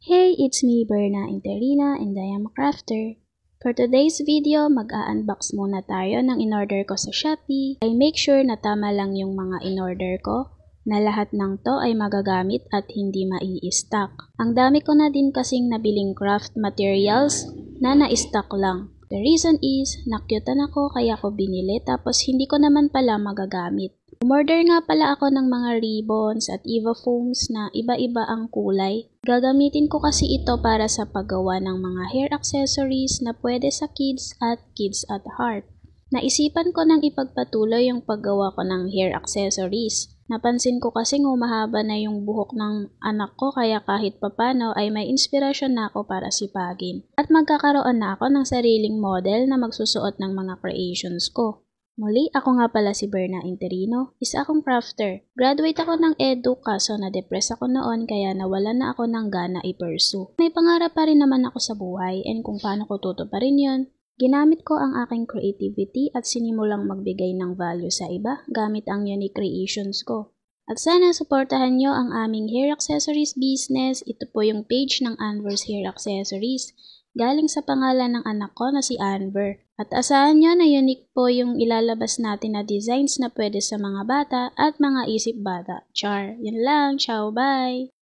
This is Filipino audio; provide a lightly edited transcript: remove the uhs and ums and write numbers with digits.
Hey, it's me, Berna Interina, and I am a crafter. For today's video, mag-a-unbox muna tayo ng in-order ko sa Shopee. I make sure na tama lang yung mga in-order ko, na lahat ng to ay magagamit at hindi mai-stock. Ang dami ko na din kasing nabiling craft materials na na-stock lang. The reason is, nakyutan ako kaya ko binili tapos hindi ko naman pala magagamit. Umorder nga pala ako ng mga ribbons at Eva foams na iba-iba ang kulay. Gagamitin ko kasi ito para sa paggawa ng mga hair accessories na pwede sa kids at heart. Naisipan ko nang ipagpatuloy yung paggawa ko ng hair accessories. Napansin ko kasing humahaba na yung buhok ng anak ko kaya kahit papano ay may inspirasyon na ako para sipagin. At magkakaroon na ako ng sariling model na magsusuot ng mga creations ko. Muli, ako nga pala si Berna Interino, isa akong crafter. Graduate ako ng edu kaso na-depress ako noon kaya nawala na ako ng gana i-pursue. May pangarap pa rin naman ako sa buhay and kung paano ko tutuparin yun, ginamit ko ang aking creativity at sinimulang magbigay ng value sa iba gamit ang unique creations ko. At sana suportahan nyo ang aming hair accessories business. Ito po yung page ng Anver's Hair Accessories. Galing sa pangalan ng anak ko na si Anver. At asahan nyo na unique po yung ilalabas natin na designs na pwede sa mga bata at mga isip bata. Char! Yun lang. Ciao! Bye!